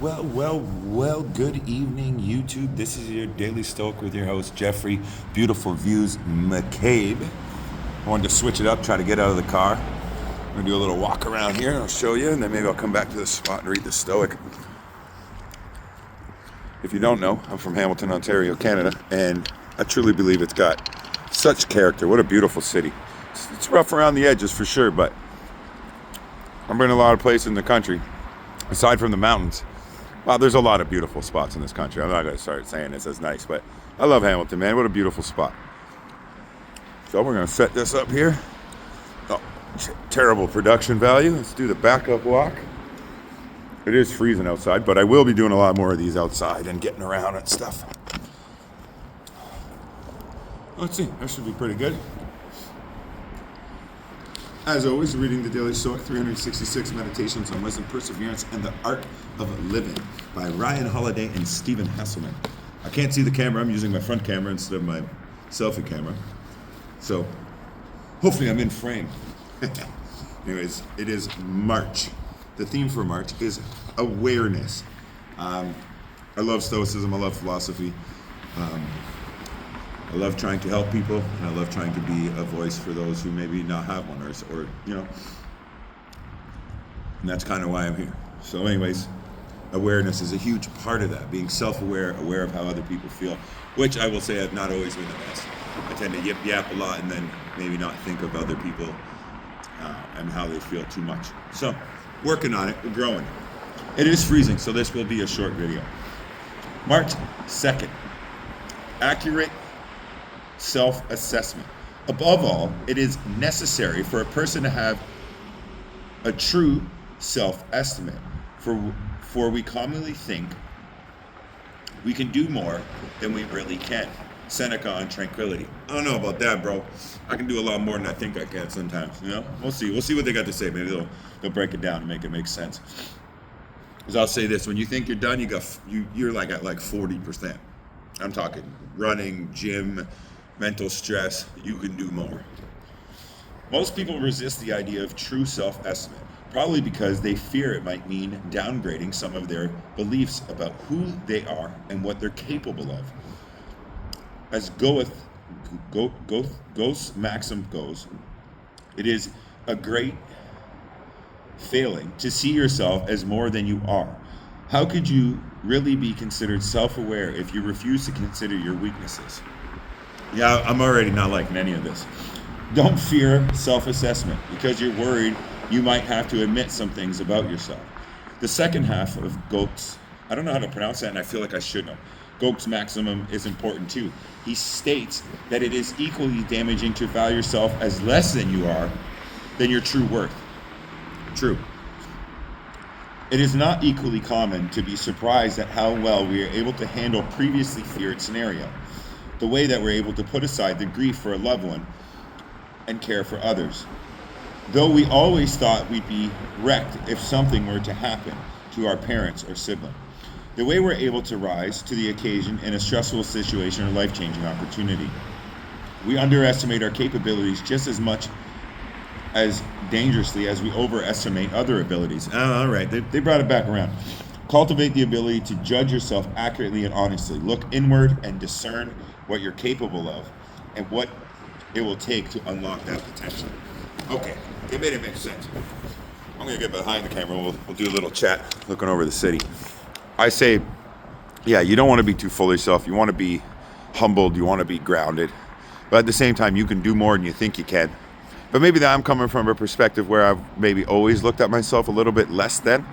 Well, good evening, YouTube. This is your Daily Stoic with your host, Jeffrey. Beautiful views, McCabe. I wanted to switch it up, try to get out of the car. I'm going to do a little walk around here, and I'll show you, and then maybe I'll come back to the spot and read the Stoic. If you don't know, I'm from Hamilton, Ontario, Canada, and I truly believe it's got such character. What a beautiful city. It's rough around the edges for sure, but I'm in a lot of places in the country, aside from the mountains. Wow, there's a lot of beautiful spots in this country. I'm not going to start saying this as nice, but I love Hamilton, man. What a beautiful spot. So we're going to set this up here. Oh, terrible production value. Let's do the backup walk. It is freezing outside, but I will be doing a lot more of these outside and getting around and stuff. Let's see. That should be pretty good. As always, reading the Daily Stoic, 366 Meditations on Wisdom, Perseverance, and the Art of Living by Ryan Holiday and Stephen Hasselman. I can't see the camera. I'm using my front camera instead of my selfie camera. So hopefully I'm in frame. Anyways, it is March. The theme for March is awareness. I love Stoicism. I love philosophy. I love trying to help people, and I love trying to be a voice for those who maybe not have one, or and that's kind of why I'm here. So anyways, awareness is a huge part of that, being self-aware, aware of how other people feel, which I will say I've not always been the best. I tend to yap a lot and then maybe not think of other people and how they feel too much. So, working on it, we're growing. It is freezing, so this will be a short video. March 2nd, accurate self-assessment. Above all, it is necessary for a person to have a true self-estimate, for we commonly think we can do more than we really can. Seneca on tranquility. I don't know about that, bro. I can do a lot more than I think I can sometimes, We'll see what they got to say. Maybe they'll break it down and make it make sense. Because I'll say this, when you think you're done, you're like at 40%. I'm talking running, gym, mental stress. You can do more. Most people resist the idea of true self-estimate, probably because they fear it might mean downgrading some of their beliefs about who they are and what they're capable of. As Goethe's maxim goes, it is a great failing to see yourself as more than you are. How could you really be considered self-aware if you refuse to consider your weaknesses? Yeah, I'm already not liking any of this. Don't fear self-assessment because you're worried you might have to admit some things about yourself. The second half of Goethe's, I don't know how to pronounce that and I feel like I should know. Goethe's maximum is important too. He states that it is equally damaging to value yourself as less than you are than your true worth. True. It is not equally common to be surprised at how well we are able to handle previously feared scenario. The way that we're able to put aside the grief for a loved one and care for others. Though we always thought we'd be wrecked if something were to happen to our parents or sibling. The way we're able to rise to the occasion in a stressful situation or life-changing opportunity. We underestimate our capabilities just as much as dangerously as we overestimate other abilities. All right, they brought it back around. Cultivate the ability to judge yourself accurately and honestly. Look inward and discern what you're capable of and what it will take to unlock that potential. Okay, it made it make sense. I'm gonna get behind the camera. We'll do a little chat looking over the city. I say, yeah, you don't want to be too full of yourself. You want to be humbled. You want to be grounded. But at the same time, you can do more than you think you can. But maybe that I'm coming from a perspective where I've maybe always looked at myself a little bit less than.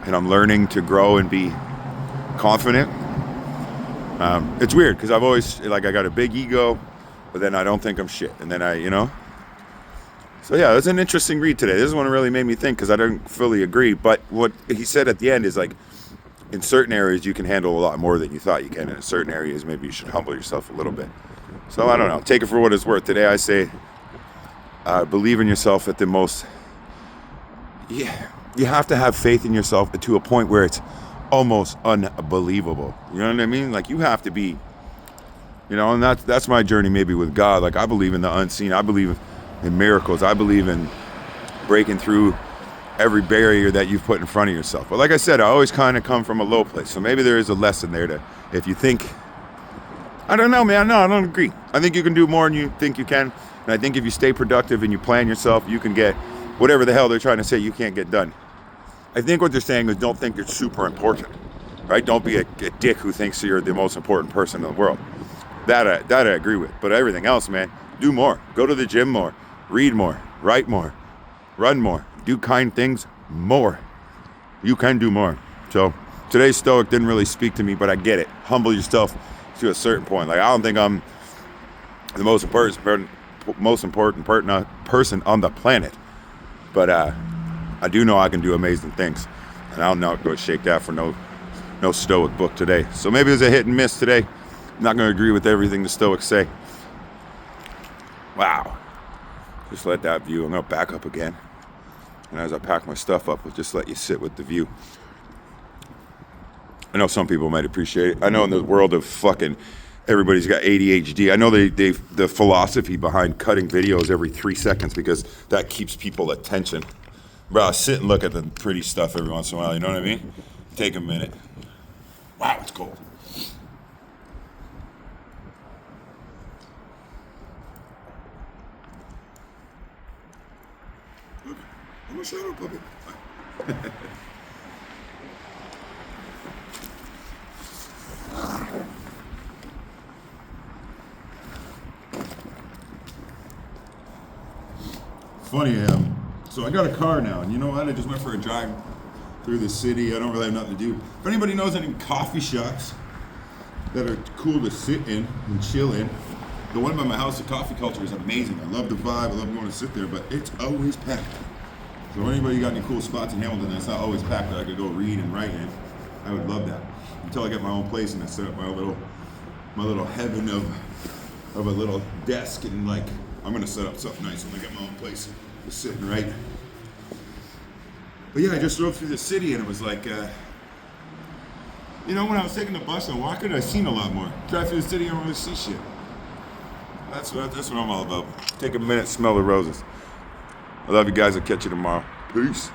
And I'm learning to grow and be confident. It's weird because I've always, I got a big ego, but then I don't think I'm shit. And then So yeah, it's an interesting read today. This is one that really made me think because I don't fully agree. But what he said at the end is in certain areas you can handle a lot more than you thought you can. In certain areas, maybe you should humble yourself a little bit. So I don't know. Take it for what it's worth. Today I say, believe in yourself at the most. Yeah, you have to have faith in yourself to a point where it's almost unbelievable. You know what I mean? You have to be, and that's my journey maybe with God. I believe in the unseen. I believe in miracles. I believe in breaking through every barrier that you've put in front of yourself. But like I said, I always kind of come from a low place. So maybe there is a lesson there to, if you think, I don't know, man. No, I don't agree. I think you can do more than you think you can. And I think if you stay productive and you plan yourself, you can get whatever the hell they're trying to say you can't get done. I think what they're saying is don't think you're super important, right? Don't be a dick who thinks you're the most important person in the world. That I agree with. But everything else, man, do more. Go to the gym more. Read more. Write more. Run more. Do kind things more. You can do more. So today's Stoic didn't really speak to me, but I get it. Humble yourself to a certain point. Like, I don't think I'm the most important person on the planet, but I do know I can do amazing things, and I'm not going to shake that for no Stoic book today. So maybe there's a hit and miss today. I'm not going to agree with everything the Stoics say. Wow. Just let that view. I'm going to back up again. And as I pack my stuff up, I'll just let you sit with the view. I know some people might appreciate it. I know in the world of fucking everybody's got ADHD. I know the philosophy behind cutting videos every 3 seconds because that keeps people attention. Bro, I'll sit and look at the pretty stuff every once in a while, you know what I mean? Take a minute. Wow, it's cold. I'm gonna shut up, puppy. Funny, so I got a car now, and you know what? I just went for a drive through the city. I don't really have nothing to do. If anybody knows any coffee shops that are cool to sit in and chill in, the one by my house, the coffee culture is amazing. I love the vibe. I love going to sit there, but it's always packed. So anybody got any cool spots in Hamilton that's not always packed that I could go read and write in, I would love that. Until I get my own place and I set up my little heaven of a little desk, and like I'm gonna set up something nice when I get my own place to sit and write. But yeah, I just drove through the city and it was like, when I was taking the bus and walking, I seen a lot more. Drive through the city and really see shit. That's what I'm all about. Take a minute, smell the roses. I love you guys. I'll catch you tomorrow. Peace.